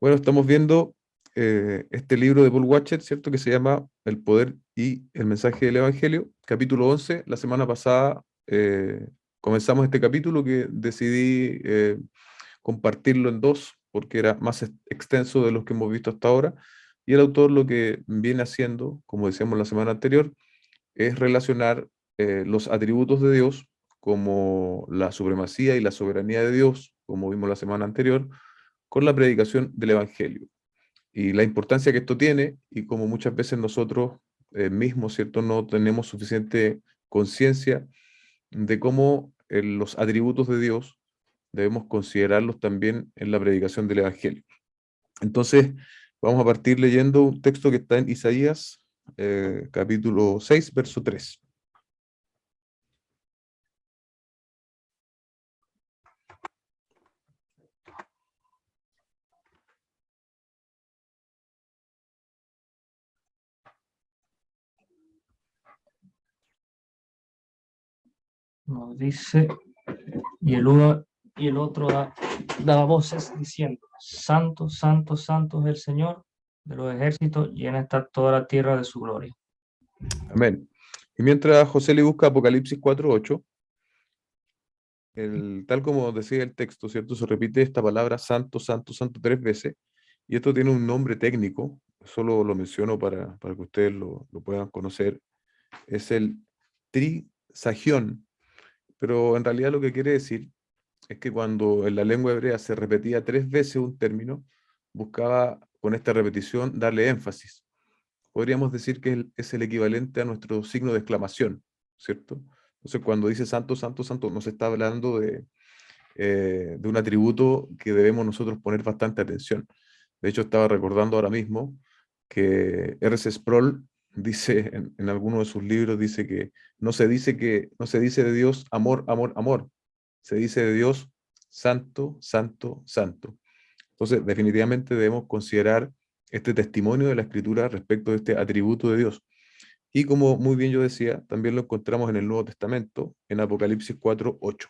Bueno, estamos viendo este libro de Paul Watcher, ¿cierto? Que se llama El poder y el mensaje del Evangelio, capítulo 11. La semana pasada comenzamos este capítulo que decidí compartirlo en dos porque era más extenso de los que hemos visto hasta ahora. Y el autor lo que viene haciendo, como decíamos la semana anterior, es relacionar los atributos de Dios como la supremacía y la soberanía de Dios, como vimos la semana anterior, con la predicación del Evangelio y la importancia que esto tiene y como muchas veces nosotros mismos, ¿cierto? No tenemos suficiente conciencia de cómo los atributos de Dios debemos considerarlos también en la predicación del Evangelio. Entonces, vamos a partir leyendo un texto que está en Isaías, capítulo 6 verso 3. Nos dice, y el otro daba voces diciendo, Santo, Santo, Santo es el Señor de los ejércitos, llena está toda la tierra de su gloria. Amén. Y mientras José le busca Apocalipsis 4:8, tal como decía el texto, ¿cierto? Se repite esta palabra santo, santo, santo 3 veces, y esto tiene un nombre técnico, solo lo menciono para que ustedes lo puedan conocer, es el trisagión, pero en realidad lo que quiere decir es que cuando en la lengua hebrea se repetía 3 veces un término, buscaba con esta repetición darle énfasis. Podríamos decir que es el equivalente a nuestro signo de exclamación, ¿cierto? Entonces, cuando dice santo, santo, santo, nos está hablando de un atributo que debemos nosotros poner bastante atención. De hecho, estaba recordando ahora mismo que R.C. Sproul dice en alguno de sus libros, dice que no se dice de Dios amor, amor, amor, se dice de Dios santo, santo, santo. Entonces, definitivamente debemos considerar este testimonio de la Escritura respecto de este atributo de Dios. Y como muy bien yo decía, también lo encontramos en el Nuevo Testamento, en Apocalipsis 4:8.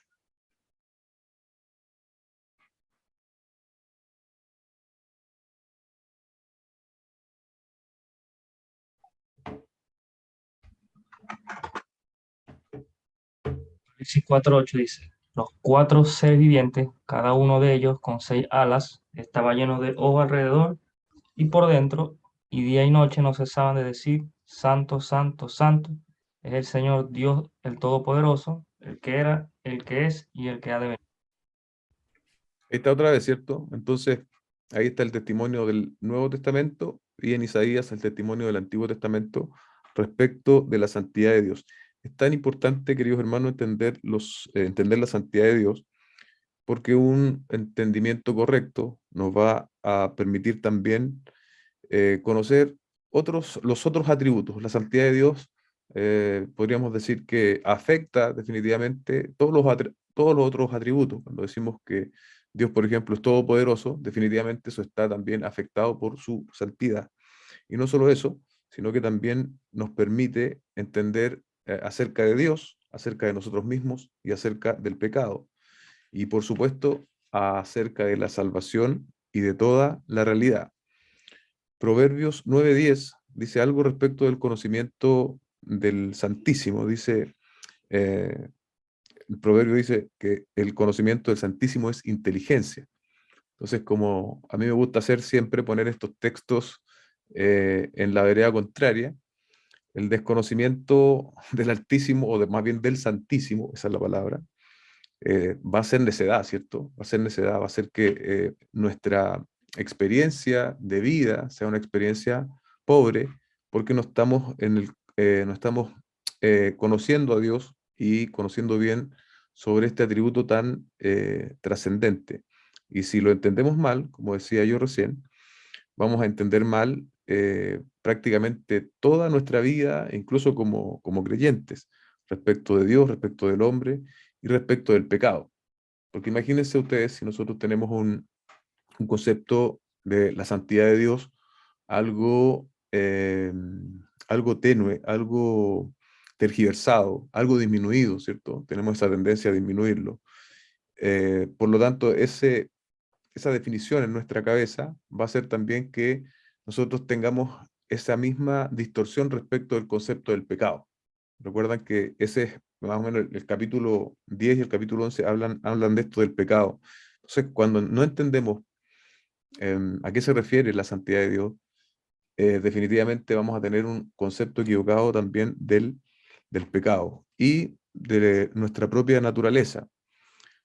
Apocalipsis 4:8 dice, los cuatro seres vivientes, cada uno de ellos con 6 alas, estaba lleno de ojos alrededor y por dentro, y día y noche no cesaban de decir, Santo, Santo, Santo, es el Señor Dios el Todopoderoso, el que era, el que es y el que ha de venir. Ahí está otra vez, ¿cierto? Entonces, ahí está el testimonio del Nuevo Testamento y en Isaías el testimonio del Antiguo Testamento respecto de la santidad de Dios. Es tan importante, queridos hermanos, entender la santidad de Dios, porque un entendimiento correcto nos va a permitir también conocer los otros atributos. La santidad de Dios, podríamos decir que afecta definitivamente todos los otros atributos. Cuando decimos que Dios, por ejemplo, es todopoderoso, definitivamente eso está también afectado por su santidad. Y no solo eso, sino que también nos permite entender acerca de Dios, acerca de nosotros mismos y acerca del pecado. Y por supuesto, acerca de la salvación y de toda la realidad. Proverbios 9:10 dice algo respecto del conocimiento del Santísimo. Eh, el proverbio dice que el conocimiento del Santísimo es inteligencia. Entonces, como a mí me gusta hacer siempre poner estos textos en la vereda contraria, el desconocimiento del Altísimo, más bien del Santísimo, esa es la palabra, va a ser necedad, ¿cierto? Va a ser necedad, va a hacer que nuestra experiencia de vida sea una experiencia pobre, porque no estamos conociendo a Dios y conociendo bien sobre este atributo tan trascendente. Y si lo entendemos mal, como decía yo recién, vamos a entender mal prácticamente toda nuestra vida, incluso como creyentes, respecto de Dios, respecto del hombre y respecto del pecado. Porque imagínense ustedes si nosotros tenemos un concepto de la santidad de Dios algo, algo tenue, algo tergiversado, algo disminuido, ¿cierto? Tenemos esa tendencia a disminuirlo. Por lo tanto, esa definición en nuestra cabeza va a hacer también que nosotros tengamos esa misma distorsión respecto del concepto del pecado. Recuerdan que ese es más o menos el capítulo 10 y el capítulo 11 hablan de esto del pecado. Entonces, cuando no entendemos a qué se refiere la santidad de Dios, definitivamente vamos a tener un concepto equivocado también del pecado y de nuestra propia naturaleza.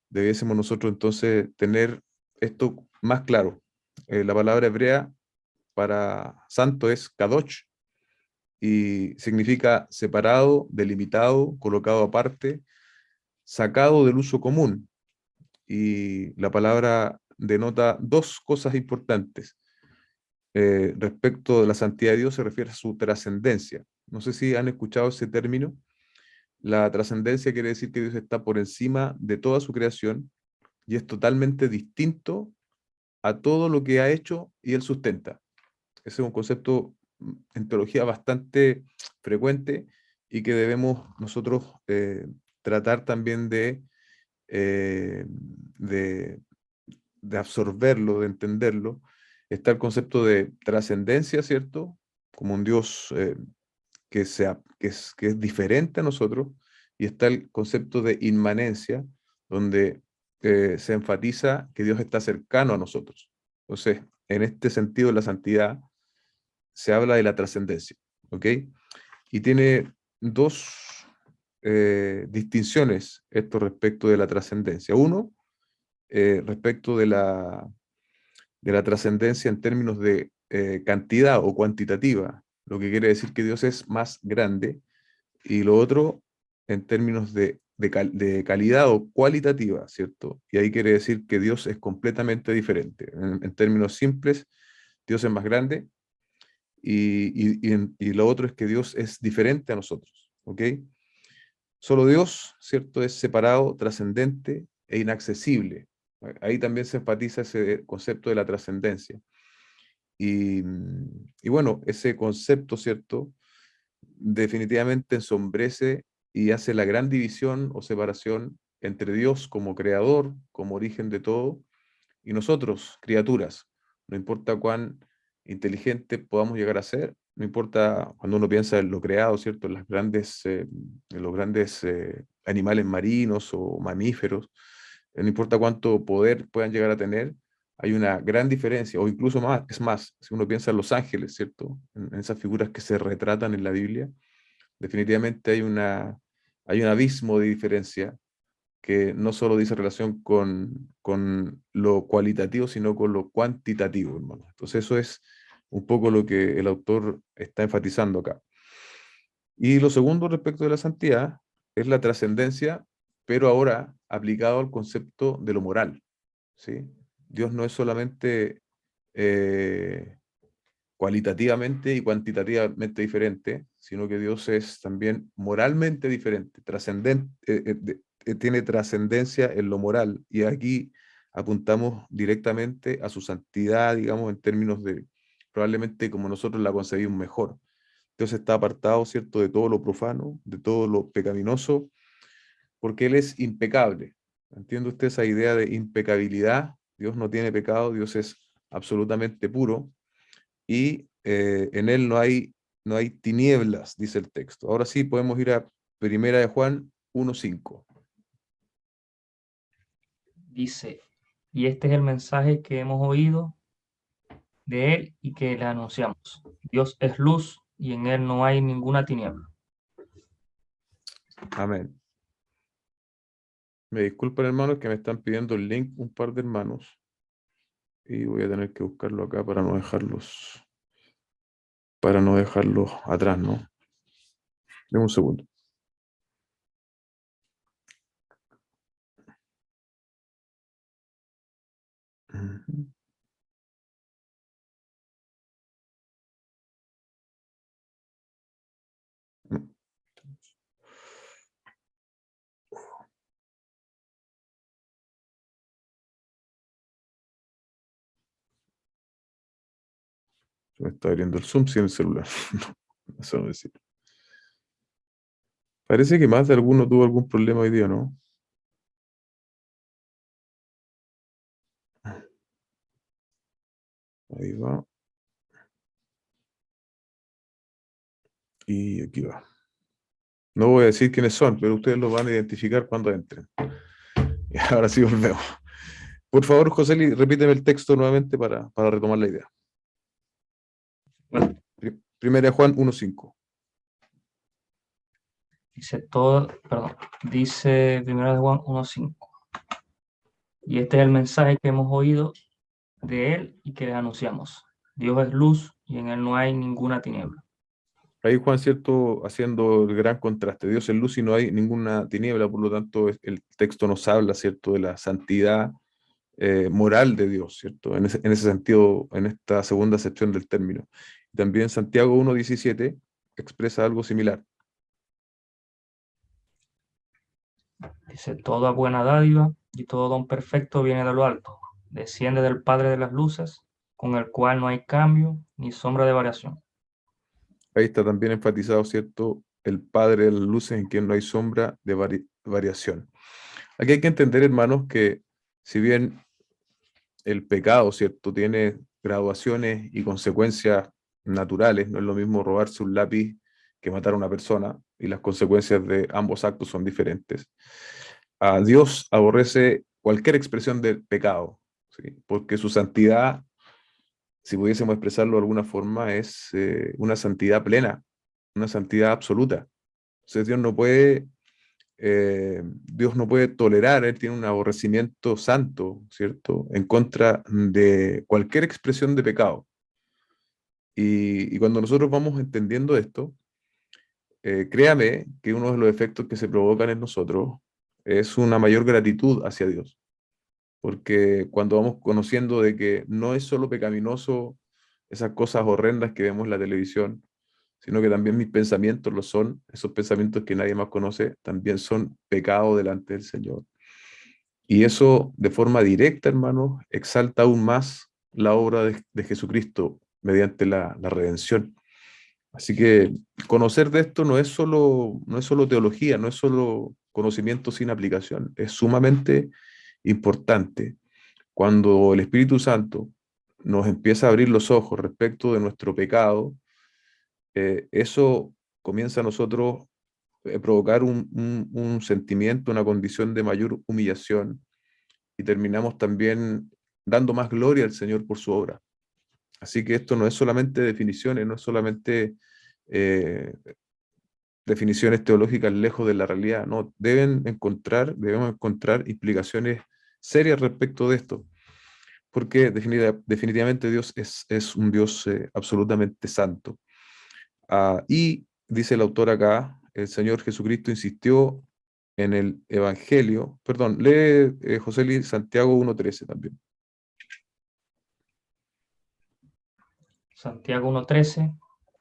Debiésemos nosotros entonces tener esto más claro. La palabra hebrea para santo es kadosh y significa separado, delimitado, colocado aparte, sacado del uso común. Y la palabra denota dos cosas importantes. Respecto de la santidad de Dios se refiere a su trascendencia. No sé si han escuchado ese término. La trascendencia quiere decir que Dios está por encima de toda su creación y es totalmente distinto a todo lo que ha hecho y él sustenta. Ese es un concepto en teología bastante frecuente y que debemos nosotros tratar también eh, de, de absorberlo, de entenderlo. Está el concepto de trascendencia, ¿cierto? Como un Dios que es diferente a nosotros, y está el concepto de inmanencia, donde se enfatiza que Dios está cercano a nosotros. Entonces, en este sentido, la santidad se habla de la trascendencia, ¿ok? Y tiene dos distinciones esto respecto de la trascendencia. Uno, respecto de la trascendencia en términos de cantidad o cuantitativa, lo que quiere decir que Dios es más grande, y lo otro en términos de calidad o cualitativa, ¿cierto? Y ahí quiere decir que Dios es completamente diferente. En términos simples, Dios es más grande y lo otro es que Dios es diferente a nosotros, ¿ok? Solo Dios, ¿cierto? Es separado, trascendente e inaccesible. Ahí también se enfatiza ese concepto de la trascendencia. Y bueno, ese concepto, ¿cierto? Definitivamente ensombrece y hace la gran división o separación entre Dios como creador, como origen de todo, y nosotros, criaturas. No importa cuán inteligente podamos llegar a ser, no importa cuando uno piensa en lo creado, ¿cierto? En los grandes animales marinos o mamíferos, no importa cuánto poder puedan llegar a tener, hay una gran diferencia, o incluso más, es más, si uno piensa en los ángeles, ¿cierto? En esas figuras que se retratan en la Biblia, definitivamente hay un abismo de diferencia que no solo dice relación con lo cualitativo, sino con lo cuantitativo, hermano. Entonces eso es un poco lo que el autor está enfatizando acá. Y lo segundo respecto de la santidad es la trascendencia, pero ahora aplicado al concepto de lo moral, ¿sí? Dios no es solamente eh, cualitativamente y cuantitativamente diferente, sino que Dios es también moralmente diferente, tiene trascendencia en lo moral. Y aquí apuntamos directamente a su santidad, digamos, en términos de probablemente como nosotros la concebimos mejor. Dios está apartado, ¿cierto?, de todo lo profano, de todo lo pecaminoso, porque Él es impecable. ¿Entiende usted esa idea de impecabilidad? Dios no tiene pecado, Dios es absolutamente puro y en él no hay tinieblas, dice el texto. Ahora sí podemos ir a Primera de Juan 1:5. Dice, y este es el mensaje que hemos oído de él y que le anunciamos. Dios es luz y en él no hay ninguna tiniebla. Amén. Me disculpan, hermanos, que me están pidiendo el link un par de hermanos y voy a tener que buscarlo acá para no dejarlos atrás, ¿no? Deme un segundo. Ujú. Se me está abriendo el Zoom sin el celular. No, eso no decir. Parece que más de alguno tuvo algún problema hoy día, ¿no? Ahí va. Y aquí va. No voy a decir quiénes son, pero ustedes los van a identificar cuando entren. Y ahora sí volvemos. Por favor, José, repíteme el texto nuevamente para retomar la idea. Bueno, Primera de Juan 1:5. dice 1 de Juan 1:5. Y este es el mensaje que hemos oído de él y que les anunciamos. Dios es luz y en él no hay ninguna tiniebla. Ahí Juan, cierto, haciendo el gran contraste. Dios es luz y no hay ninguna tiniebla, por lo tanto, el texto nos habla, ¿cierto?, de la santidad moral de Dios, ¿cierto? En ese sentido, en esta segunda acepción del término. También Santiago 1:17 expresa algo similar. Dice, toda buena dádiva y todo don perfecto viene de lo alto, desciende del Padre de las luces, con el cual no hay cambio ni sombra de variación. Ahí está también enfatizado, ¿cierto?, el Padre de las luces en quien no hay sombra de variación. Aquí hay que entender, hermanos, que si bien el pecado, ¿cierto?, tiene graduaciones y consecuencias naturales, no es lo mismo robarse un lápiz que matar a una persona, y las consecuencias de ambos actos son diferentes. A Dios aborrece cualquier expresión de pecado, ¿sí? Porque su santidad, si pudiésemos expresarlo de alguna forma, es una santidad plena, una santidad absoluta. Entonces Dios no puede tolerar, Él tiene un aborrecimiento santo, ¿cierto?, en contra de cualquier expresión de pecado. Y cuando nosotros vamos entendiendo esto, créame que uno de los efectos que se provocan en nosotros es una mayor gratitud hacia Dios. Porque cuando vamos conociendo de que no es solo pecaminoso esas cosas horrendas que vemos en la televisión, sino que también mis pensamientos lo son, esos pensamientos que nadie más conoce, también son pecado delante del Señor. Y eso de forma directa, hermanos, exalta aún más la obra de Jesucristo mediante la redención. Así que conocer de esto no es solo teología, no es solo conocimiento sin aplicación, es sumamente importante cuando el Espíritu Santo nos empieza a abrir los ojos respecto de nuestro pecado. Eso comienza a nosotros provocar un sentimiento, una condición de mayor humillación, y terminamos también dando más gloria al Señor por su obra. Así que esto no es solamente definiciones, no es solamente eh, definiciones teológicas lejos de la realidad, no, debemos encontrar implicaciones serias respecto de esto, porque definitivamente Dios es un Dios absolutamente santo. Y dice el autor acá, el Señor Jesucristo insistió en el Evangelio, perdón, lee José Luis Santiago 1:13 también. Santiago 1:13,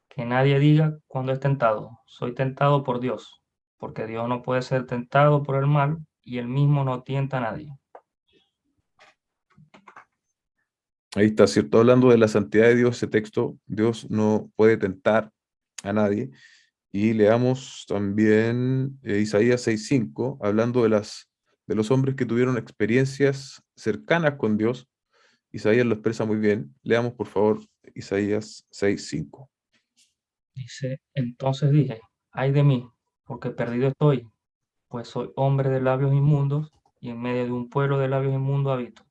que nadie diga cuando es tentado, soy tentado por Dios, porque Dios no puede ser tentado por el mal y él mismo no tienta a nadie. Ahí está, ¿cierto? Hablando de la santidad de Dios, ese texto, Dios no puede tentar a nadie. Y leamos también Isaías 6:5, hablando de los hombres que tuvieron experiencias cercanas con Dios. Isaías lo expresa muy bien. Leamos, por favor, Isaías 6:5. Dice, entonces dije, ay de mí, porque perdido estoy, pues soy hombre de labios inmundos y en medio de un pueblo de labios inmundos habito,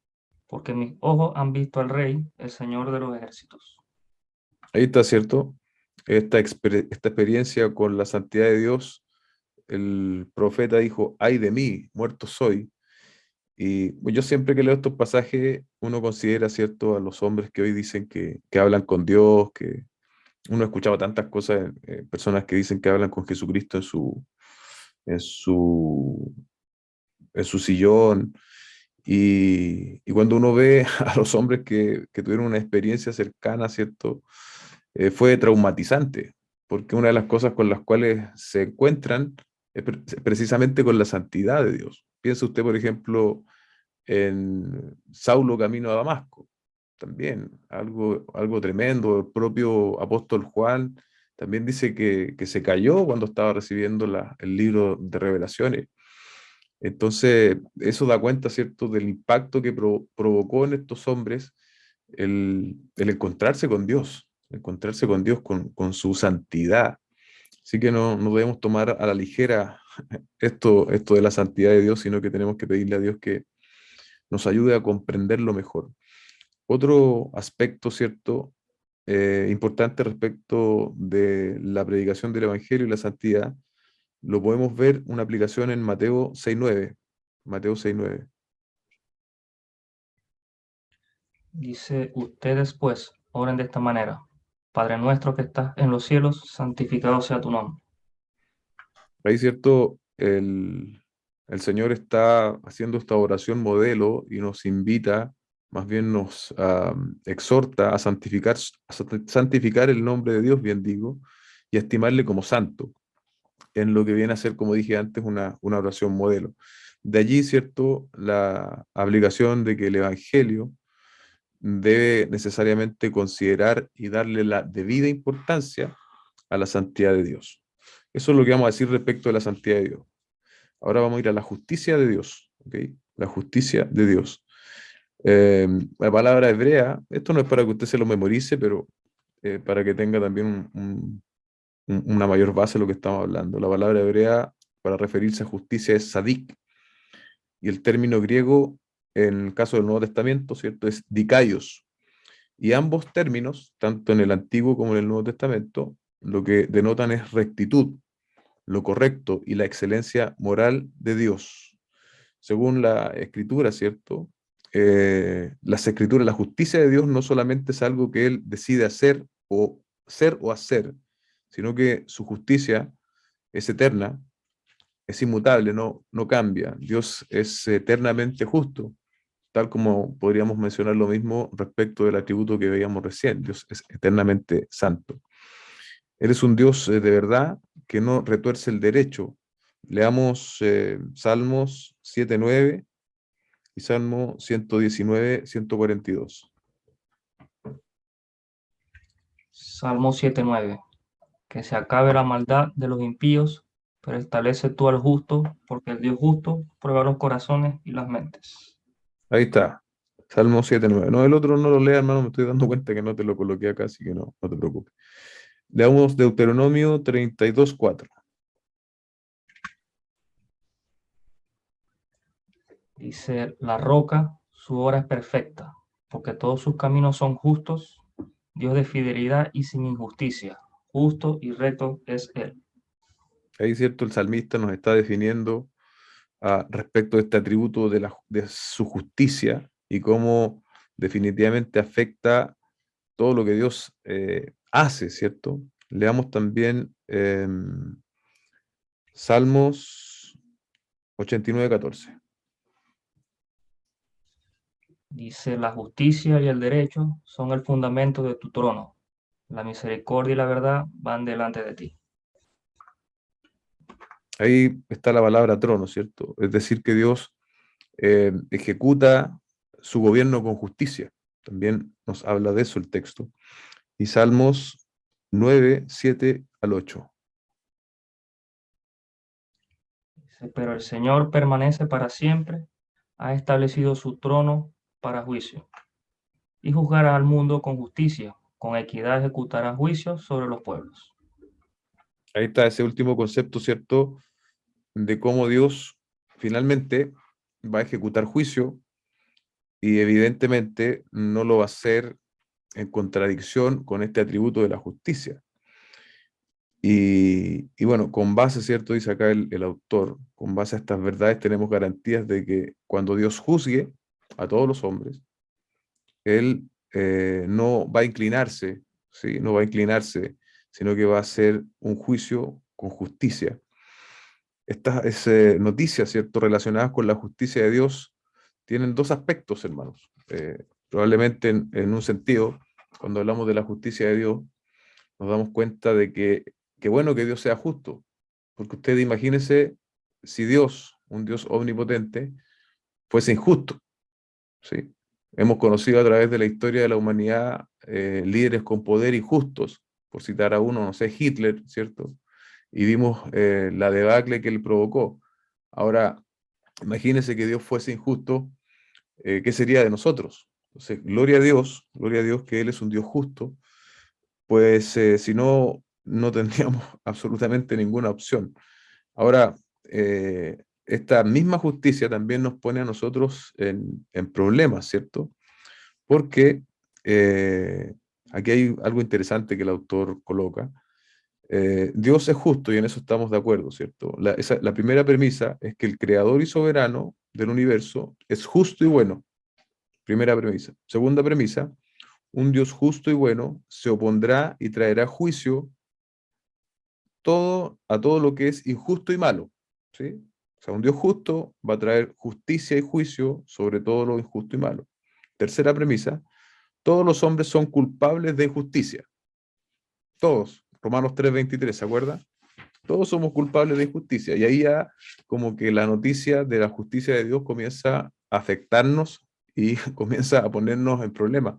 porque mis ojos han visto al Rey, el Señor de los ejércitos. Ahí está, ¿cierto? Esta experiencia con la santidad de Dios, el profeta dijo, ay de mí, muerto soy. Y pues, yo siempre que leo estos pasajes, uno considera, ¿cierto?, a los hombres que hoy dicen que hablan con Dios, que uno ha escuchado tantas cosas, personas que dicen que hablan con Jesucristo en su, en su sillón. Y cuando uno ve a los hombres que tuvieron una experiencia cercana, ¿cierto? Fue traumatizante, porque una de las cosas con las cuales se encuentran es precisamente con la santidad de Dios. Piensa usted, por ejemplo, en Saulo camino a Damasco, también algo tremendo. El propio apóstol Juan también dice que se cayó cuando estaba recibiendo el libro de revelaciones. Entonces, eso da cuenta, ¿cierto?, del impacto que provocó en estos hombres el encontrarse con Dios, con su santidad. Así que no debemos tomar a la ligera esto de la santidad de Dios, sino que tenemos que pedirle a Dios que nos ayude a comprenderlo mejor. Otro aspecto, ¿cierto? Importante respecto de la predicación del Evangelio y la santidad, lo podemos ver una aplicación en Mateo 6:9. Mateo 6:9. Dice, ustedes pues, oren de esta manera. Padre nuestro que estás en los cielos, santificado sea tu nombre. Ahí, ¿cierto? El Señor está haciendo esta oración modelo y nos invita, más bien nos exhorta a santificar el nombre de Dios, bien digo, y a estimarle como santo, en lo que viene a ser, como dije antes, una oración modelo. De allí, ¿cierto? La obligación de que el Evangelio debe necesariamente considerar y darle la debida importancia a la santidad de Dios. Eso es lo que vamos a decir respecto de la santidad de Dios. Ahora vamos a ir a la justicia de Dios, ¿ok? La justicia de Dios. La palabra hebrea, esto no es para que usted se lo memorice, pero para que tenga también una mayor base de lo que estamos hablando. La palabra hebrea para referirse a justicia es sadik, y el término griego, en el caso del Nuevo Testamento, ¿cierto? Es dikaios. Y ambos términos, tanto en el Antiguo como en el Nuevo Testamento, lo que denotan es rectitud, lo correcto y la excelencia moral de Dios. Según la Escritura, ¿cierto? Las Escrituras, la justicia de Dios no solamente es algo que Él decide hacer o ser o hacer, sino que su justicia es eterna, es inmutable, no cambia. Dios es eternamente justo, tal como podríamos mencionar lo mismo respecto del atributo que veíamos recién. Dios es eternamente santo. Él es un Dios de verdad que no retuerce el derecho. Leamos Salmos 7:9 y Salmo 119, 142. Salmo 7:9. Que se acabe la maldad de los impíos, pero establece tú al justo, porque el Dios justo prueba los corazones y las mentes. Ahí está, Salmo 7:9. No, el otro no lo lea, hermano, me estoy dando cuenta que no te lo coloqué acá, así que no te preocupes. Leamos Deuteronomio 32:4. Dice, la roca, su obra es perfecta, porque todos sus caminos son justos, Dios de fidelidad y sin injusticia, justo y recto es Él. Ahí, cierto, el salmista nos está definiendo respecto de este atributo de su justicia y cómo definitivamente afecta todo lo que Dios hace, ¿cierto? Leamos también Salmos 89:14. Dice, la justicia y el derecho son el fundamento de tu trono, la misericordia y la verdad van delante de ti. Ahí está la palabra trono, ¿cierto? Es decir, que Dios ejecuta su gobierno con justicia. También nos habla de eso el texto. Y Salmos 9:7 al 8. Dice, pero el Señor permanece para siempre, ha establecido su trono para juicio y juzgará al mundo con justicia, con equidad ejecutará juicios sobre los pueblos. Ahí está ese último concepto, ¿cierto? De cómo Dios finalmente va a ejecutar juicio y evidentemente no lo va a hacer en contradicción con este atributo de la justicia. Y bueno, con base, ¿cierto? Dice acá el autor, con base a estas verdades tenemos garantías de que cuando Dios juzgue a todos los hombres, Él no va a inclinarse, ¿sí? No va a inclinarse, sino que va a hacer un juicio con justicia. Estas noticias, ¿cierto? Relacionadas con la justicia de Dios tienen dos aspectos, hermanos. Probablemente en un sentido, cuando hablamos de la justicia de Dios, nos damos cuenta de que bueno que Dios sea justo, porque usted imagínese si Dios, un Dios omnipotente, fuese injusto, ¿sí? Hemos conocido a través de la historia de la humanidad líderes con poder injustos, por citar a uno, no sé, Hitler, ¿cierto? Y vimos la debacle que él provocó. Ahora, imagínese que Dios fuese injusto, ¿qué sería de nosotros? Entonces, gloria a Dios que Él es un Dios justo, pues si no, no tendríamos absolutamente ninguna opción. Ahora, esta misma justicia también nos pone a nosotros en problemas, ¿cierto? Porque aquí hay algo interesante que el autor coloca. Dios es justo y en eso estamos de acuerdo, ¿cierto? La primera premisa es que el creador y soberano del universo es justo y bueno. Primera premisa. Segunda premisa, un Dios justo y bueno se opondrá y traerá juicio a todo lo que es injusto y malo, ¿sí? O sea, un Dios justo va a traer justicia y juicio sobre todo lo injusto y malo. Tercera premisa, todos los hombres son culpables de injusticia. Todos. Romanos 3:23, ¿se acuerda? Todos somos culpables de injusticia. Y ahí ya como que la noticia de la justicia de Dios comienza a afectarnos y comienza a ponernos en problemas.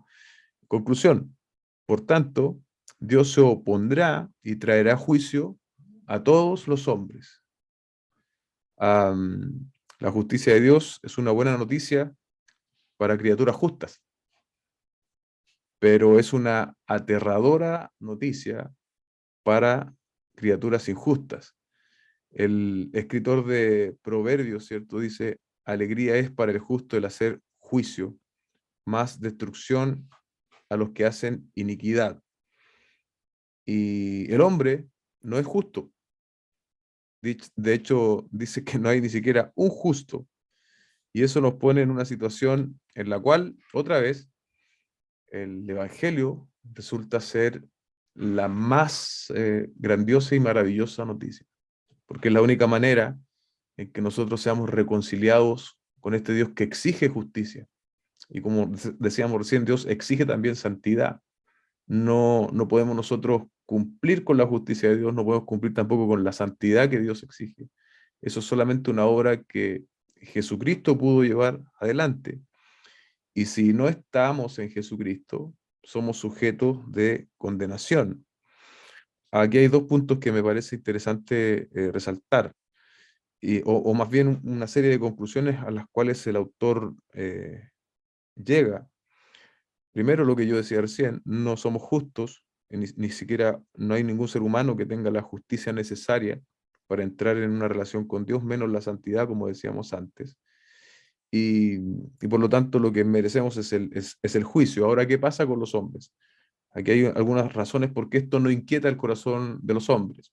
Conclusión. Por tanto, Dios se opondrá y traerá juicio a todos los hombres. La justicia de Dios es una buena noticia para criaturas justas, pero es una aterradora noticia para criaturas injustas. El escritor de Proverbios, ¿cierto? Dice, alegría es para el justo el hacer juicio, más destrucción a los que hacen iniquidad. Y el hombre no es justo. De hecho, dice que no hay ni siquiera un justo. Y eso nos pone en una situación en la cual, otra vez, el Evangelio resulta ser la más grandiosa y maravillosa noticia, porque es la única manera en que nosotros seamos reconciliados con este Dios que exige justicia. Y como decíamos recién, Dios exige también santidad. No podemos nosotros cumplir con la justicia de Dios, no podemos cumplir tampoco con la santidad que Dios exige. Eso es solamente una obra que Jesucristo pudo llevar adelante. Y si no estamos en Jesucristo, somos sujetos de condenación. Aquí hay dos puntos que me parece interesante resaltar, o más bien una serie de conclusiones a las cuales el autor llega. Primero, lo que yo decía recién, no somos justos, ni siquiera no hay ningún ser humano que tenga la justicia necesaria para entrar en una relación con Dios, menos la santidad, como decíamos antes. Y por lo tanto lo que merecemos es el juicio. Ahora, ¿qué pasa con los hombres? Aquí hay algunas razones por qué esto no inquieta el corazón de los hombres.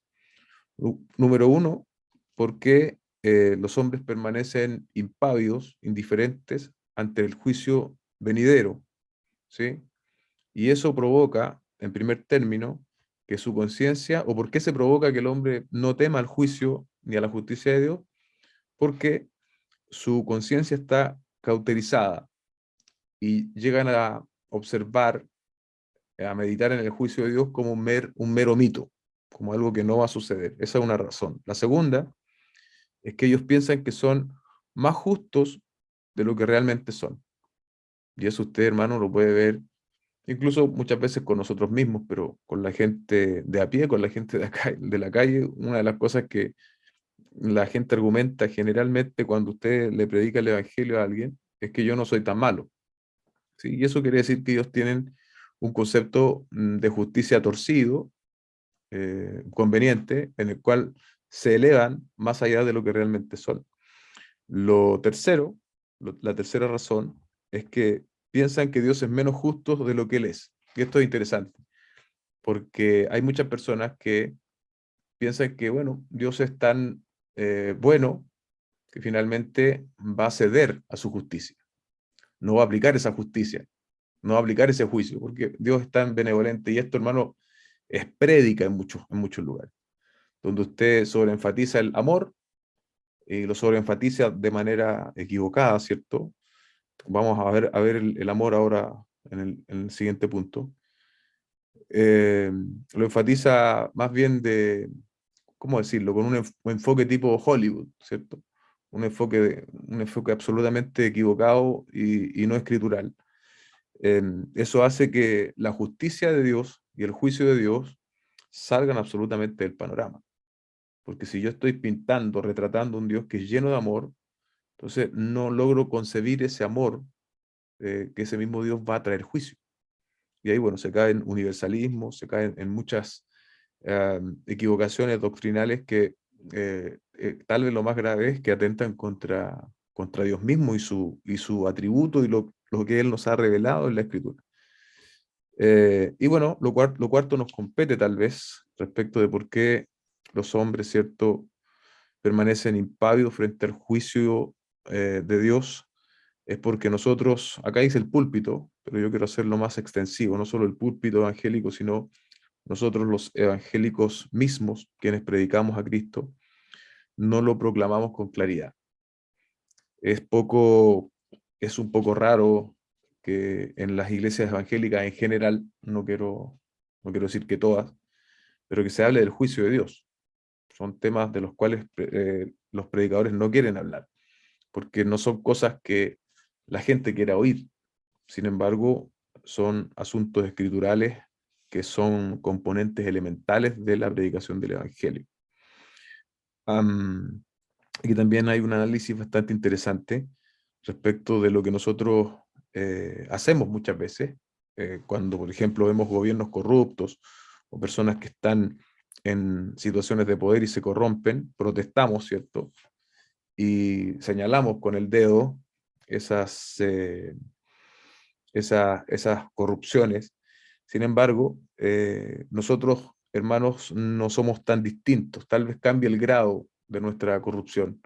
Número uno, porque los hombres permanecen impávidos, indiferentes ante el juicio venidero, ¿sí? Y eso provoca, en primer término, que su conciencia, o por qué se provoca que el hombre no tema al juicio ni a la justicia de Dios, porque su conciencia está cauterizada y llegan a observar, a meditar en el juicio de Dios como un mero mito, como algo que no va a suceder. Esa es una razón. La segunda es que ellos piensan que son más justos de lo que realmente son. Y eso usted, hermano, lo puede ver incluso muchas veces con nosotros mismos, pero con la gente de a pie, con la gente de acá, de la calle. Una de las cosas que la gente argumenta generalmente cuando usted le predica el evangelio a alguien es que yo no soy tan malo, ¿sí? Y eso quiere decir que ellos tienen un concepto de justicia torcido, conveniente, en el cual se elevan más allá de lo que realmente son. Lo tercero, la tercera razón, es que piensan que Dios es menos justo de lo que Él es. Y esto es interesante, porque hay muchas personas que piensan que, bueno, Dios es tan bueno que finalmente va a ceder a su justicia. No va a aplicar esa justicia, no va a aplicar ese juicio, porque Dios es tan benevolente y esto, hermano, es prédica en muchos lugares, donde usted sobreenfatiza el amor y lo sobreenfatiza de manera equivocada, ¿cierto? Vamos a ver el amor ahora en el siguiente punto. Eh, lo enfatiza más bien de, ¿cómo decirlo? Con un enfoque tipo Hollywood, ¿cierto? Un enfoque absolutamente equivocado y no escritural. Eso hace que la justicia de Dios y el juicio de Dios salgan absolutamente del panorama. Porque si yo estoy pintando, retratando un Dios que es lleno de amor, entonces no logro concebir ese amor que ese mismo Dios va a traer juicio. Y ahí, bueno, se cae en universalismo, se cae en muchas equivocaciones doctrinales que tal vez lo más grave es que atentan contra Dios mismo y su atributo y lo que Él nos ha revelado en la Escritura. Y bueno, lo cuarto nos compete tal vez respecto de por qué los hombres, ¿cierto?, permanecen impávidos frente al juicio de Dios, es porque nosotros, acá dice el púlpito, pero yo quiero hacerlo más extensivo, no solo el púlpito evangélico, sino nosotros los evangélicos mismos, quienes predicamos a Cristo, no lo proclamamos con claridad. Es es un poco raro que en las iglesias evangélicas en general, no quiero decir que todas, pero que se hable del juicio de Dios. Son temas de los cuales los predicadores no quieren hablar, porque no son cosas que la gente quiera oír. Sin embargo, son asuntos escriturales que son componentes elementales de la predicación del Evangelio. Aquí también hay un análisis bastante interesante respecto de lo que nosotros hacemos muchas veces, cuando, por ejemplo, vemos gobiernos corruptos o personas que están en situaciones de poder y se corrompen, protestamos, ¿cierto? Y señalamos con el dedo esas, esas corrupciones. Sin embargo, nosotros, hermanos, no somos tan distintos. Tal vez cambie el grado de nuestra corrupción,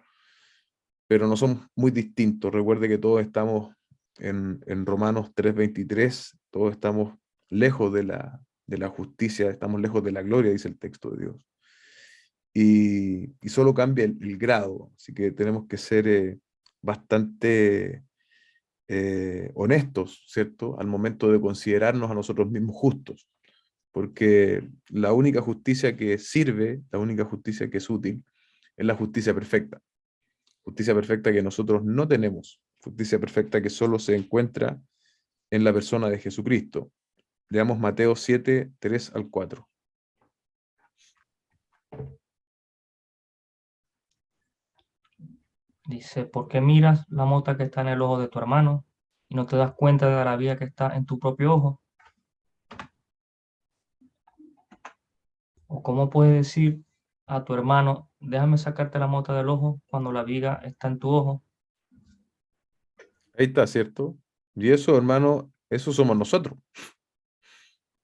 pero no somos muy distintos. Recuerde que todos estamos en Romanos 3:23, todos estamos lejos de la justicia, estamos lejos de la gloria, dice el texto de Dios. Y solo cambia el grado, así que tenemos que ser bastante honestos, ¿cierto? Al momento de considerarnos a nosotros mismos justos, porque la única justicia que sirve, la única justicia que es útil, es la justicia perfecta que nosotros no tenemos, justicia perfecta que solo se encuentra en la persona de Jesucristo. Leamos Mateo 7, 3 al 4. Dice, ¿por qué miras la mota que está en el ojo de tu hermano y no te das cuenta de la viga que está en tu propio ojo? ¿O cómo puedes decir a tu hermano, déjame sacarte la mota del ojo cuando la viga está en tu ojo? Ahí está, ¿cierto? Y eso, hermano, eso somos nosotros.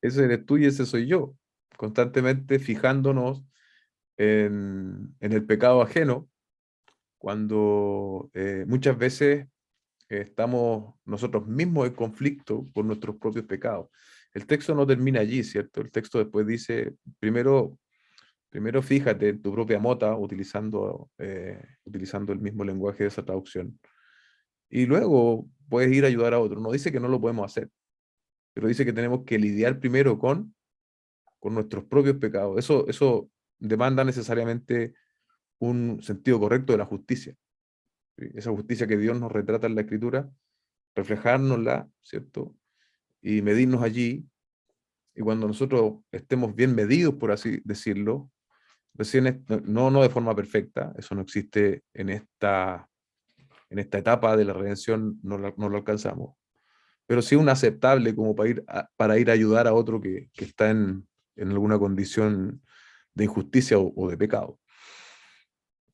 Ese eres tú y ese soy yo. Constantemente fijándonos en el pecado ajeno, cuando muchas veces estamos nosotros mismos en conflicto por nuestros propios pecados. El texto no termina allí, ¿cierto? El texto después dice, primero fíjate en tu propia mota, utilizando el mismo lenguaje de esa traducción. Y luego puedes ir a ayudar a otro. No dice que no lo podemos hacer, pero dice que tenemos que lidiar primero con nuestros propios pecados. Eso demanda necesariamente un sentido correcto de la justicia. ¿Sí? Esa justicia que Dios nos retrata en la Escritura, reflejárnosla, ¿cierto? Y medirnos allí. Y cuando nosotros estemos bien medidos, por así decirlo, recién, no de forma perfecta, eso no existe en esta etapa de la redención, no lo alcanzamos, pero sí un aceptable como para ir a ayudar a otro que está en alguna condición de injusticia o de pecado.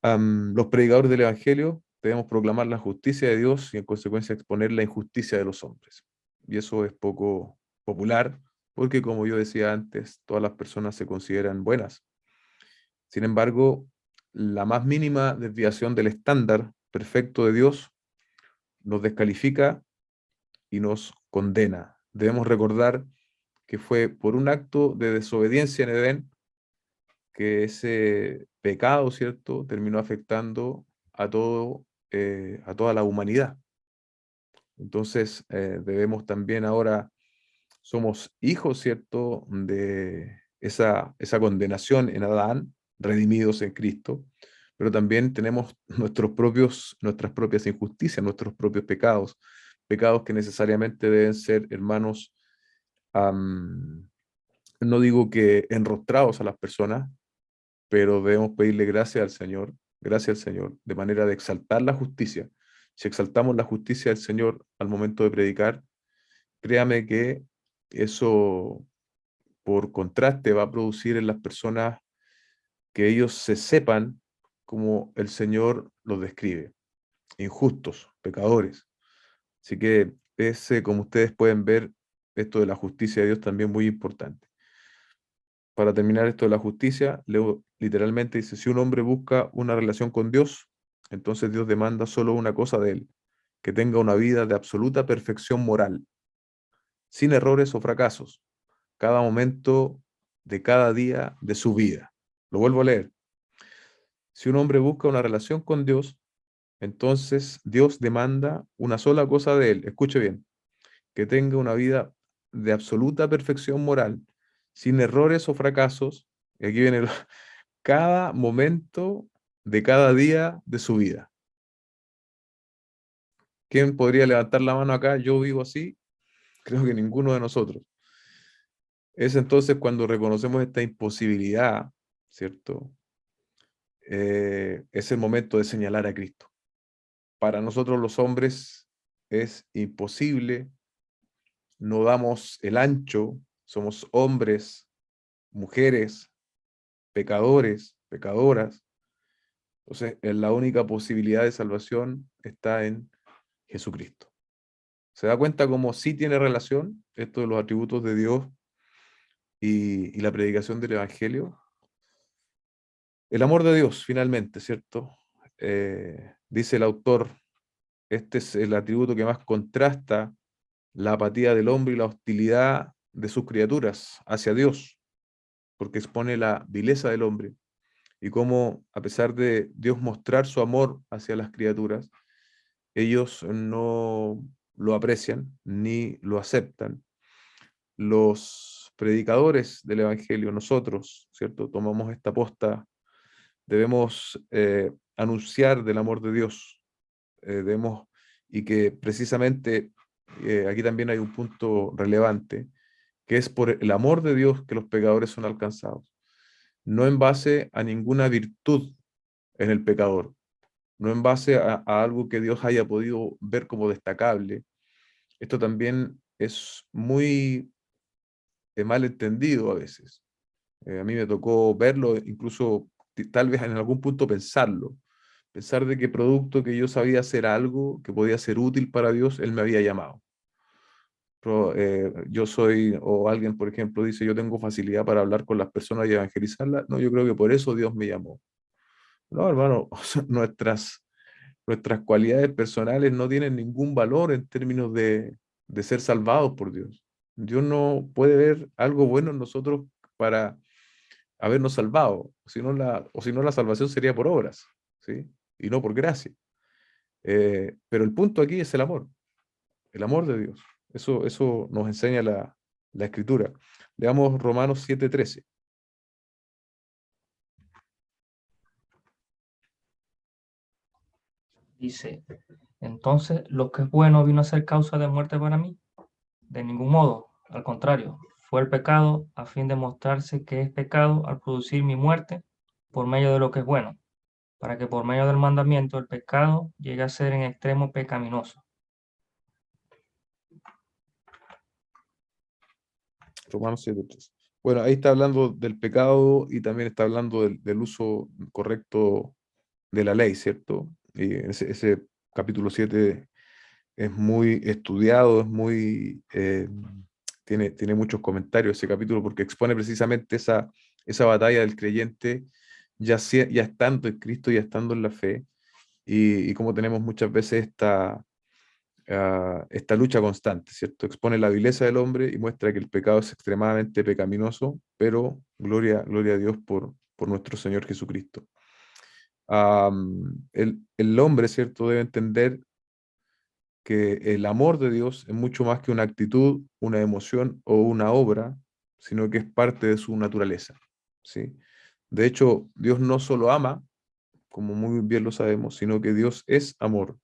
Los predicadores del Evangelio debemos proclamar la justicia de Dios y en consecuencia exponer la injusticia de los hombres. Y eso es poco popular porque, como yo decía antes, todas las personas se consideran buenas. Sin embargo, la más mínima desviación del estándar perfecto de Dios nos descalifica y nos condena. Debemos recordar que fue por un acto de desobediencia en Edén que ese pecado, ¿cierto?, terminó afectando a toda la humanidad. Entonces, debemos también ahora, somos hijos, ¿cierto?, de esa condenación en Adán, redimidos en Cristo, pero también tenemos nuestras propias injusticias, nuestros propios pecados, pecados que necesariamente deben ser, hermanos, am, no digo que enrostrados a las personas, pero debemos pedirle gracias al Señor, de manera de exaltar la justicia, Si exaltamos la justicia del Señor al momento de predicar, créame que eso, por contraste, va a producir en las personas que ellos se sepan como el Señor los describe, injustos, pecadores. Así que es, como ustedes pueden ver, esto de la justicia de Dios también muy importante. Para terminar esto de la justicia, leo literalmente dice, si un hombre busca una relación con Dios, entonces Dios demanda solo una cosa de él, que tenga una vida de absoluta perfección moral, sin errores o fracasos, cada momento de cada día de su vida. Lo vuelvo a leer. Si un hombre busca una relación con Dios, entonces Dios demanda una sola cosa de él. Escuche bien, que tenga una vida de absoluta perfección moral, sin errores o fracasos. Y aquí viene cada momento de cada día de su vida. ¿Quién podría levantar la mano acá? Yo vivo así. Creo que ninguno de nosotros. Es entonces cuando reconocemos esta imposibilidad, ¿cierto? Es el momento de señalar a Cristo. Para nosotros los hombres es imposible, no damos el ancho, somos hombres, mujeres, pecadores, pecadoras. Entonces, la única posibilidad de salvación está en Jesucristo. ¿Se da cuenta cómo sí tiene relación esto de los atributos de Dios y la predicación del Evangelio? El amor de Dios, finalmente, ¿cierto? Dice el autor, este es el atributo que más contrasta la apatía del hombre y la hostilidad de sus criaturas hacia Dios, porque expone la vileza del hombre y cómo, a pesar de Dios mostrar su amor hacia las criaturas, ellos no lo aprecian ni lo aceptan. Los predicadores del Evangelio, nosotros, ¿cierto? Tomamos esta posta, debemos anunciar del amor de Dios, debemos, y que precisamente aquí también hay un punto relevante, que es por el amor de Dios que los pecadores son alcanzados, no en base a ninguna virtud en el pecador, no en base a algo que Dios haya podido ver como destacable. Esto también es muy mal entendido a veces. A mí me tocó verlo, incluso tal vez en algún punto pensarlo, pensar de que producto que yo sabía hacer algo que podía ser útil para Dios, Él me había llamado. Yo soy, o alguien, por ejemplo, dice, yo tengo facilidad para hablar con las personas y evangelizarlas. No, yo creo que por eso Dios me llamó. No, hermano, o sea, nuestras cualidades personales no tienen ningún valor en términos de ser salvados por Dios. Dios no puede ver algo bueno en nosotros para habernos salvado, o si no la salvación sería por obras, ¿sí? Y no por gracia. Pero el punto aquí es el amor de Dios. Eso nos enseña la Escritura. Leamos Romanos 7:13. Dice, entonces, ¿lo que es bueno vino a ser causa de muerte para mí? De ningún modo, al contrario, fue el pecado a fin de mostrarse que es pecado al producir mi muerte por medio de lo que es bueno, para que por medio del mandamiento el pecado llegue a ser en extremo pecaminoso. Romanos 7:13. Bueno, ahí está hablando del pecado y también está hablando del uso correcto de la ley, ¿cierto? Y ese capítulo 7 es muy estudiado, tiene muchos comentarios ese capítulo porque expone precisamente esa batalla del creyente ya estando en Cristo, ya estando en la fe, y cómo tenemos muchas veces esta lucha constante, ¿cierto? Expone la vileza del hombre y muestra que el pecado es extremadamente pecaminoso, pero gloria a Dios por nuestro Señor Jesucristo. El hombre, ¿cierto?, debe entender que el amor de Dios es mucho más que una actitud, una emoción o una obra, sino que es parte de su naturaleza, ¿sí? De hecho, Dios no solo ama, como muy bien lo sabemos, sino que Dios es amor.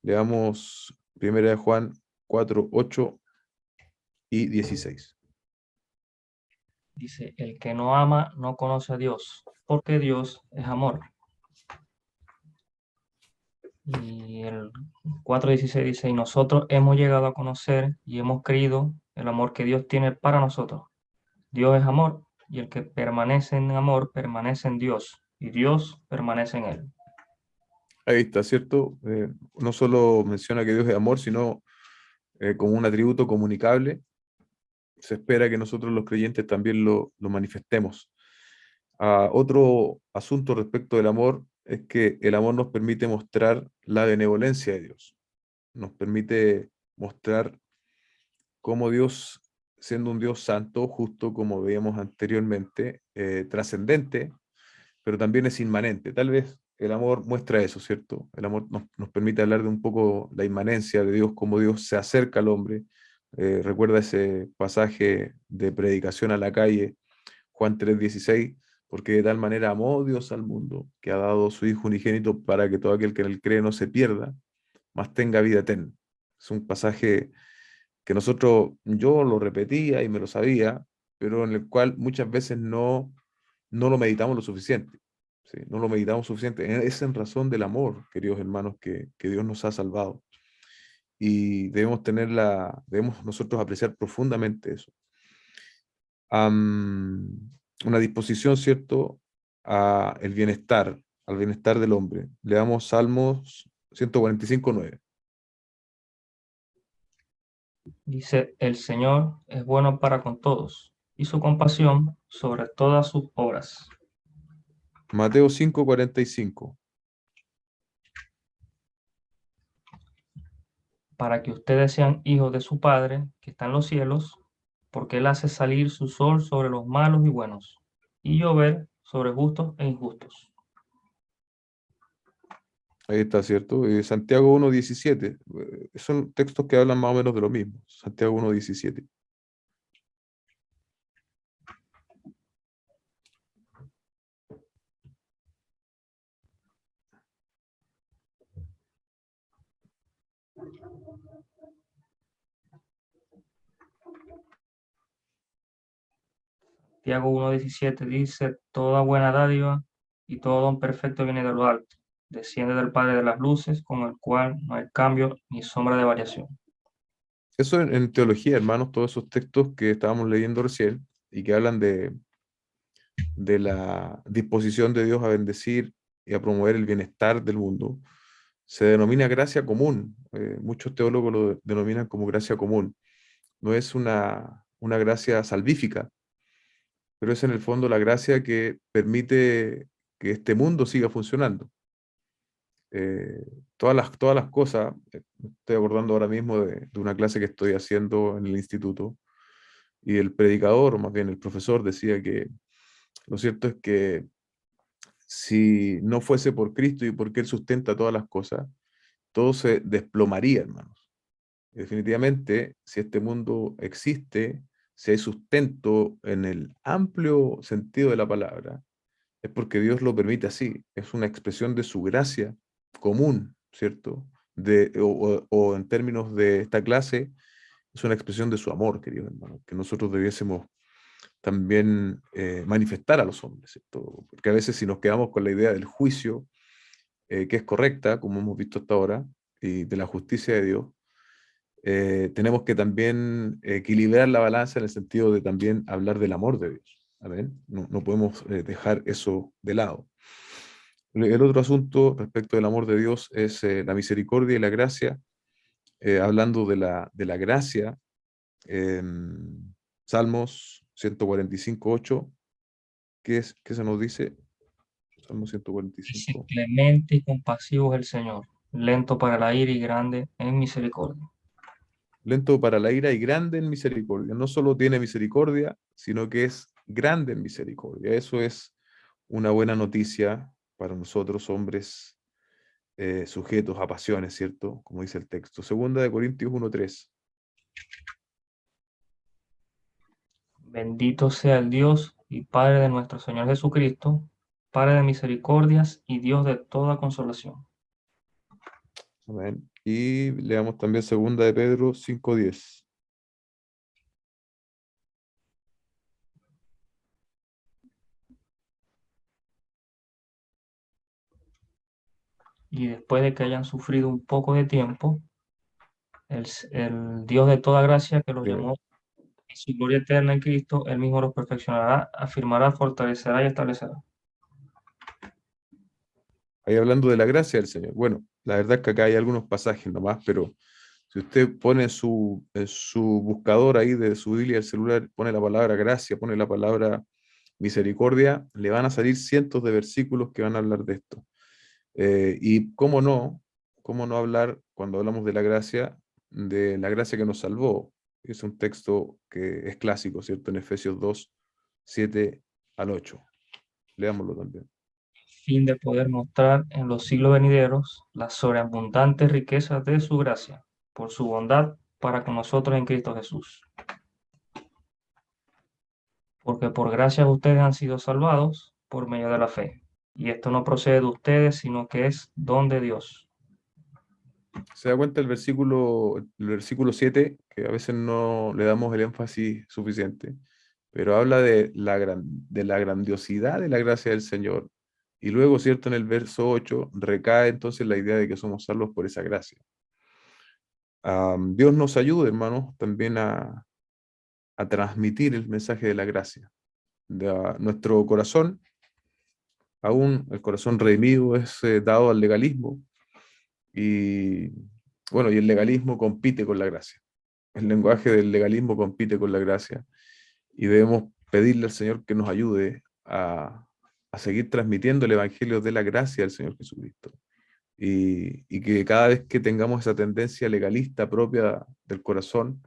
Leamos 1 Juan 4:8 y 16. Dice, el que no ama no conoce a Dios, porque Dios es amor. Y el 4:16 dice, y nosotros hemos llegado a conocer y hemos creído el amor que Dios tiene para nosotros. Dios es amor, y el que permanece en amor permanece en Dios, y Dios permanece en él. Ahí está, ¿cierto? No solo menciona que Dios es amor, sino como un atributo comunicable. Se espera que nosotros los creyentes también lo manifestemos. Otro asunto respecto del amor es que el amor nos permite mostrar la benevolencia de Dios. Nos permite mostrar cómo Dios, siendo un Dios santo, justo como veíamos anteriormente, trascendente, pero también es inmanente. Tal vez el amor muestra eso, ¿cierto? El amor nos permite hablar de un poco la inmanencia de Dios, cómo Dios se acerca al hombre. Recuerda ese pasaje de predicación a la calle, Juan 3:16, porque de tal manera amó Dios al mundo, que ha dado su Hijo unigénito para que todo aquel que en él cree no se pierda, mas tenga vida eterna. Es un pasaje que yo lo repetía y me lo sabía, pero en el cual muchas veces no lo meditamos lo suficiente. ¿Sí? No lo meditamos suficiente. Es en razón del amor, queridos hermanos, que Dios nos ha salvado. Y debemos nosotros apreciar profundamente eso. Una disposición, ¿cierto?, a el bienestar, al bienestar del hombre. Leamos Salmos 145:9. Dice, el Señor es bueno para con todos, y su compasión sobre todas sus obras. Mateo 5:45. Para que ustedes sean hijos de su Padre, que está en los cielos, porque Él hace salir su sol sobre los malos y buenos, y llover sobre justos e injustos. Ahí está, ¿cierto? Santiago 1:17. Son textos que hablan más o menos de lo mismo. Santiago 1:17. Tiago 1:17 dice, toda buena dádiva y todo don perfecto viene de lo alto, desciende del Padre de las luces, con el cual no hay cambio ni sombra de variación. Eso en teología, hermanos, todos esos textos que estábamos leyendo recién y que hablan de la disposición de Dios a bendecir y a promover el bienestar del mundo, se denomina gracia común. Muchos teólogos lo denominan como gracia común. No es una gracia salvífica, pero es en el fondo la gracia que permite que este mundo siga funcionando. Eh, todas las cosas, me estoy acordando ahora mismo de una clase que estoy haciendo en el instituto, y el predicador, o más bien el profesor, decía que lo cierto es que si no fuese por Cristo y porque Él sustenta todas las cosas, todo se desplomaría, hermanos. Y definitivamente, si este mundo existe, si hay sustento en el amplio sentido de la palabra, es porque Dios lo permite así. Es una expresión de su gracia común, ¿cierto? O en términos de esta clase, es una expresión de su amor, queridos hermanos, que nosotros debiésemos también manifestar a los hombres, ¿cierto? Porque a veces si nos quedamos con la idea del juicio, que es correcta, como hemos visto hasta ahora, y de la justicia de Dios, tenemos que también equilibrar la balanza en el sentido de también hablar del amor de Dios. Amén. No podemos dejar eso de lado. El otro asunto respecto del amor de Dios es la misericordia y la gracia. Hablando de la gracia, Salmos 145:8, ¿qué se nos dice? Salmo Dice, 145. clemente y compasivo es el Señor, lento para la ira y grande en misericordia. Lento para la ira y grande en misericordia. No solo tiene misericordia, sino que es grande en misericordia. Eso es una buena noticia para nosotros, hombres sujetos a pasiones, ¿cierto? Como dice el texto. Segunda de Corintios 1:3. Bendito sea el Dios y Padre de nuestro Señor Jesucristo, Padre de misericordias y Dios de toda consolación. Amén. Y leamos también segunda de Pedro 5:10. y después de que hayan sufrido un poco de tiempo, el Dios de toda gracia que los llamó Primero. a su gloria eterna en Cristo, él mismo los perfeccionará, afirmará, fortalecerá y establecerá. Ahí hablando de la gracia del Señor. Bueno, la verdad es que acá hay algunos pasajes nomás, pero si usted pone en su buscador ahí de su Biblia del celular, pone la palabra gracia, pone la palabra misericordia, le van a salir cientos de versículos que van a hablar de esto. Y cómo no hablar cuando hablamos de la gracia que nos salvó. Es un texto que es clásico, ¿cierto? En Efesios 2 7 al 8. Leámoslo también. Fin de poder mostrar en los siglos venideros las sobreabundantes riquezas de su gracia, por su bondad para con nosotros en Cristo Jesús. Porque por gracia ustedes han sido salvados por medio de la fe. Y esto no procede de ustedes, sino que es don de Dios. Se da cuenta el versículo 7 que a veces no le damos el énfasis suficiente, pero habla de la grandiosidad de la gracia del Señor. Y luego, ¿cierto? En el verso 8 recae entonces la idea de que somos salvos por esa gracia. Dios nos ayude, hermanos, también a transmitir el mensaje de la gracia. Nuestro corazón, aún el corazón redimido, es dado al legalismo y, bueno, y el legalismo compite con la gracia. El lenguaje del legalismo compite con la gracia y debemos pedirle al Señor que nos ayude a seguir transmitiendo el Evangelio de la gracia del Señor Jesucristo. Y que cada vez que tengamos esa tendencia legalista propia del corazón,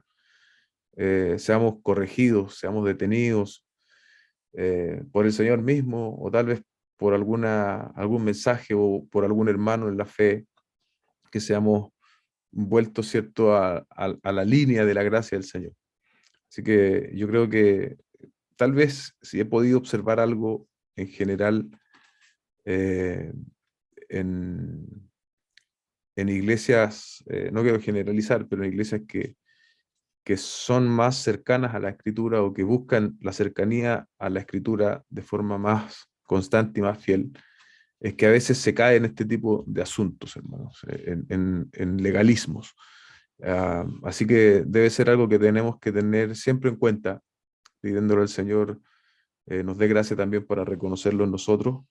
seamos corregidos, seamos detenidos por el Señor mismo, o tal vez por algún mensaje o por algún hermano en la fe, que seamos vueltos, ¿cierto?, a la línea de la gracia del Señor. Así que yo creo que tal vez si he podido observar algo en general eh, en, en iglesias, no quiero generalizar, pero en iglesias que son más cercanas a la escritura o que buscan la cercanía a la escritura de forma más constante y más fiel, es que a veces se cae en este tipo de asuntos, hermanos, en legalismos. Así que debe ser algo que tenemos que tener siempre en cuenta, pidiéndole al Señor nos dé gracia también para reconocerlo en nosotros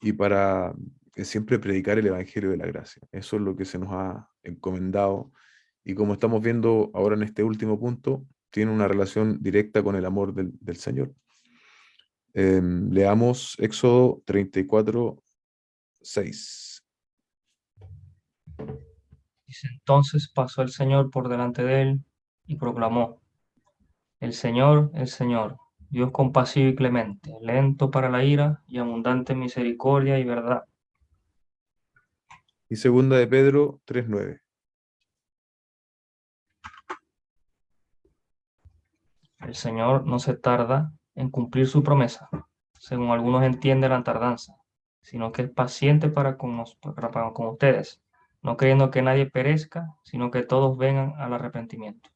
y para siempre predicar el Evangelio de la gracia. Eso es lo que se nos ha encomendado y como estamos viendo ahora en este último punto, tiene una relación directa con el amor del Señor. Leamos Éxodo 34, 6. Dice, entonces pasó el Señor por delante de él y proclamó, el Señor, Dios compasivo y clemente, lento para la ira y abundante en misericordia y verdad. Y segunda de Pedro 3:9. El Señor no se tarda en cumplir su promesa, según algunos entienden la tardanza, sino que es paciente para con ustedes, no queriendo que nadie perezca, sino que todos vengan al arrepentimiento.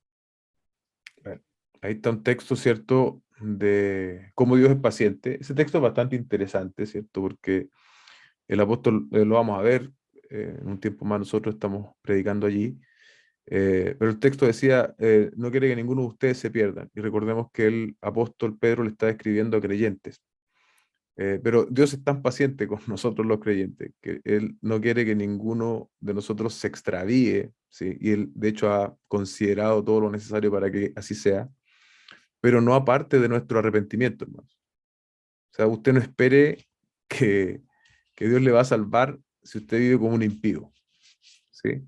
Bueno, ahí está un texto, ¿cierto?, de cómo Dios es paciente. Ese texto es bastante interesante, ¿cierto? Porque el apóstol, lo vamos a ver, en un tiempo más nosotros estamos predicando allí, pero el texto decía, no quiere que ninguno de ustedes se pierdan. Y recordemos que el apóstol Pedro le está escribiendo a creyentes. Pero Dios es tan paciente con nosotros los creyentes que Él no quiere que ninguno de nosotros se extravíe, ¿sí? Y Él, de hecho, ha considerado todo lo necesario para que así sea, pero no aparte de nuestro arrepentimiento, hermanos. O sea, usted no espere que, que Dios le va a salvar si usted vive como un impío, ¿sí?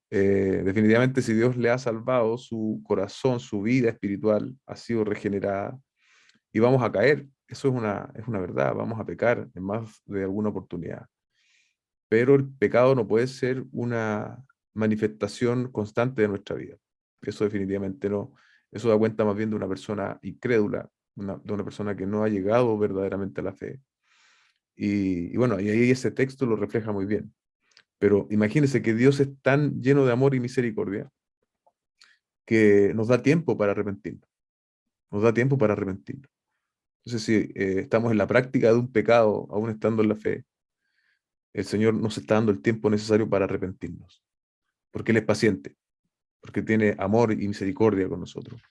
Definitivamente, si Dios le ha salvado, su corazón, su vida espiritual ha sido regenerada y vamos a caer. Eso es una verdad, vamos a pecar en más de alguna oportunidad. Pero el pecado no puede ser una manifestación constante de nuestra vida. Eso definitivamente no. Eso da cuenta más bien de una persona incrédula, de una persona que no ha llegado verdaderamente a la fe. Y bueno, y ahí ese texto lo refleja muy bien. Pero imagínense que Dios es tan lleno de amor y misericordia que nos da tiempo para arrepentirnos. Nos da tiempo para arrepentirnos. Entonces, si estamos en la práctica de un pecado, aún estando en la fe, el Señor nos está dando el tiempo necesario para arrepentirnos, porque Él es paciente, porque tiene amor y misericordia con nosotros.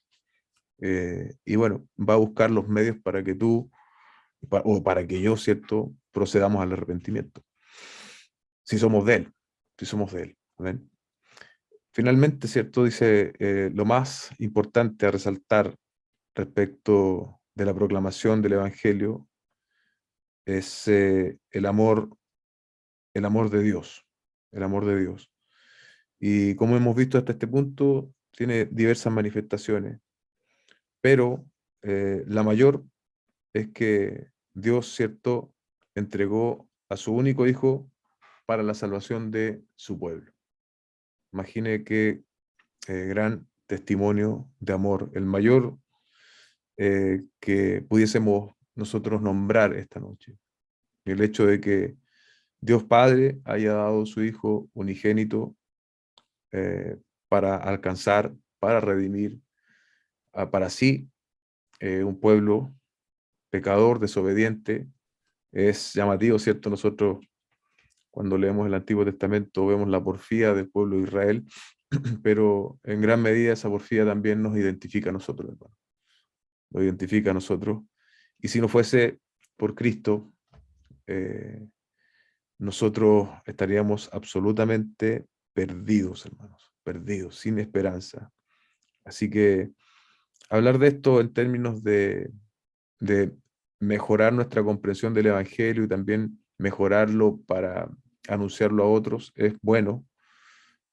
Y bueno, va a buscar los medios para que tú, o para que yo, ¿cierto?, procedamos al arrepentimiento. Si somos de Él, si somos de Él. ¿Amén? Finalmente, ¿cierto? Dice, lo más importante a resaltar respecto de la proclamación del Evangelio es el amor de Dios, el amor de Dios. Y como hemos visto hasta este punto, tiene diversas manifestaciones, pero la mayor es que Dios, ¿cierto?, entregó a su único hijo para la salvación de su pueblo. Imagine qué gran testimonio de amor, el mayor que pudiésemos nosotros nombrar esta noche. El hecho de que Dios Padre haya dado su Hijo unigénito eh, para alcanzar, para redimir para sí un pueblo pecador, desobediente. Es llamativo, ¿cierto? Nosotros cuando leemos el Antiguo Testamento vemos la porfía del pueblo de Israel, pero en gran medida esa porfía también nos identifica a nosotros, hermano. Nos identifica a nosotros. Y si no fuese por Cristo, eh, nosotros estaríamos absolutamente perdidos, hermanos, perdidos, sin esperanza. Así que hablar de esto en términos de mejorar nuestra comprensión del Evangelio y también mejorarlo para anunciarlo a otros es bueno,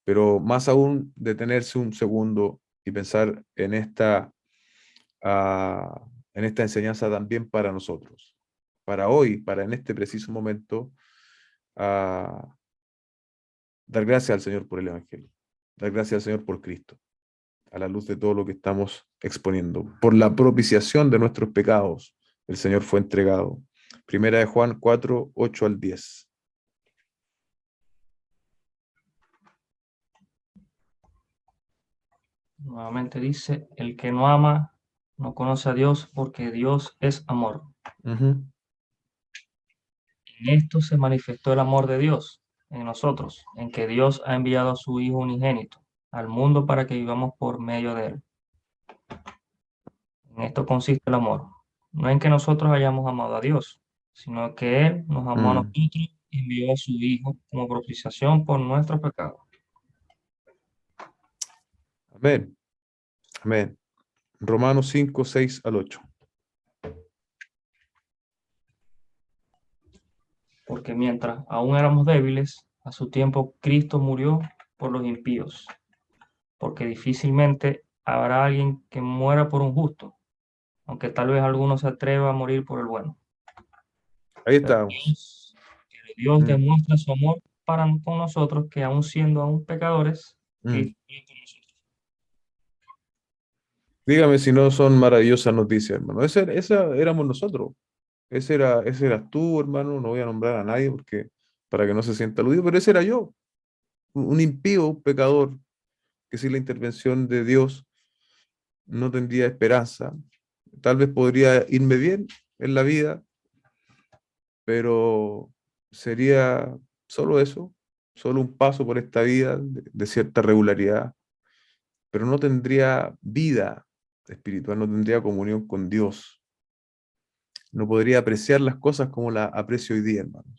pero más aún detenerse un segundo y pensar en esta enseñanza también para nosotros, para hoy, para en este preciso momento, a dar gracias al Señor por el Evangelio, dar gracias al Señor por Cristo, a la luz de todo lo que estamos exponiendo. Por la propiciación de nuestros pecados, el Señor fue entregado. Primera de Juan 4, 8 al 10. Nuevamente dice, el que no ama no conoce a Dios porque Dios es amor. Ujú. En esto se manifestó el amor de Dios en nosotros, en que Dios ha enviado a su Hijo unigénito al mundo para que vivamos por medio de él. En esto consiste el amor, no en que nosotros hayamos amado a Dios, sino que Él nos amó a Mm. nosotros y envió a su Hijo como propiciación por nuestros pecados. Amén, amén. Romanos 5, 6 al 8. Porque mientras aún éramos débiles, a su tiempo Cristo murió por los impíos, porque difícilmente habrá alguien que muera por un justo, aunque tal vez alguno se atreva a morir por el bueno. Ahí Pero estábamos. Dios Mm, demuestra su amor para con nosotros, que aún siendo aún pecadores, mm. Cristo murió por nosotros. Dígame si no son maravillosas noticias, hermano. Esa éramos nosotros. Ese eras tú, hermano. No voy a nombrar a nadie porque para que no se sienta aludido, pero ese era yo, un impío, un pecador, que sin la intervención de Dios no tendría esperanza. Tal vez podría irme bien en la vida, pero sería solo eso, solo un paso por esta vida de cierta regularidad, pero no tendría vida espiritual, no tendría comunión con Dios, no podría apreciar las cosas como las aprecio hoy día, hermano.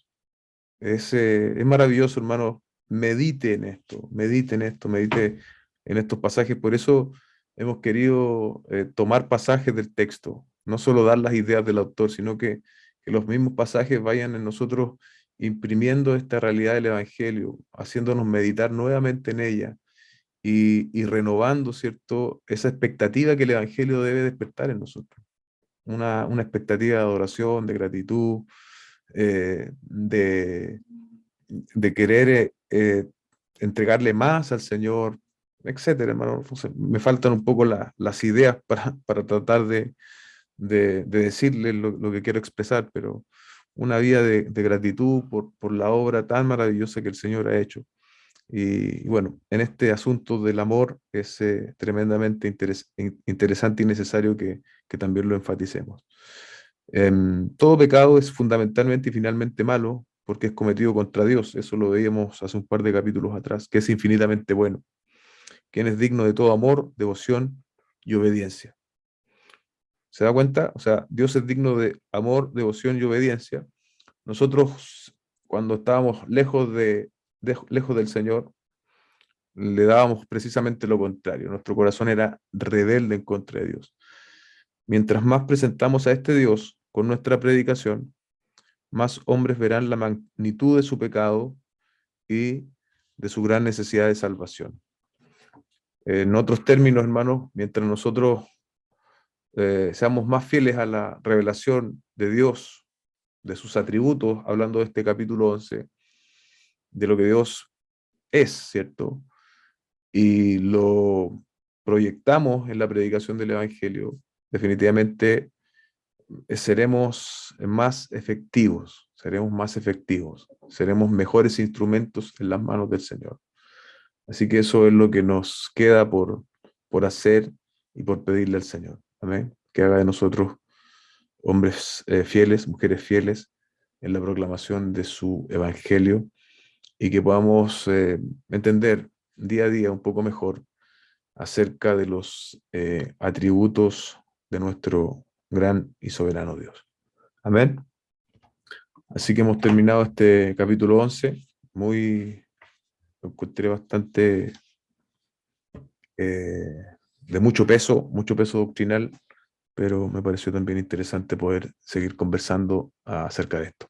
Es maravilloso, hermano. Medite en esto, medite en estos pasajes. Por eso hemos querido tomar pasajes del texto, no solo dar las ideas del autor, sino que los mismos pasajes vayan en nosotros imprimiendo esta realidad del Evangelio, haciéndonos meditar nuevamente en ella y renovando, ¿cierto?, esa expectativa que el Evangelio debe despertar en nosotros. Una expectativa de adoración, de gratitud, eh, de, de querer entregarle más al Señor, etcétera, hermano. Entonces, me faltan un poco las ideas para tratar de decirle lo que quiero expresar, pero una vida de gratitud por la obra tan maravillosa que el Señor ha hecho. Y bueno, en este asunto del amor es tremendamente interesante y necesario que también lo enfaticemos. Todo pecado es fundamentalmente y finalmente malo, porque es cometido contra Dios. Eso lo veíamos hace un par de capítulos atrás, que es infinitamente bueno, quien es digno de todo amor, devoción y obediencia. ¿Se da cuenta? O sea, Dios es digno de amor, devoción y obediencia. Nosotros, cuando estábamos lejos del Señor, le dábamos precisamente lo contrario. Nuestro corazón era rebelde en contra de Dios. Mientras más presentamos a este Dios con nuestra predicación, más hombres verán la magnitud de su pecado y de su gran necesidad de salvación. En otros términos, hermanos, mientras nosotros seamos más fieles a la revelación de Dios, de sus atributos, hablando de este capítulo 11, de lo que Dios es, ¿cierto? Y lo proyectamos en la predicación del Evangelio, definitivamente seremos más efectivos, seremos mejores instrumentos en las manos del Señor. Así que eso es lo que nos queda por hacer y por pedirle al Señor. Amén. Que haga de nosotros hombres fieles, mujeres fieles en la proclamación de su evangelio y que podamos entender día a día un poco mejor acerca de los atributos de nuestro gran y soberano Dios. Amén. Así que hemos terminado este capítulo 11, lo encontré bastante de mucho peso doctrinal, pero me pareció también interesante poder seguir conversando acerca de esto.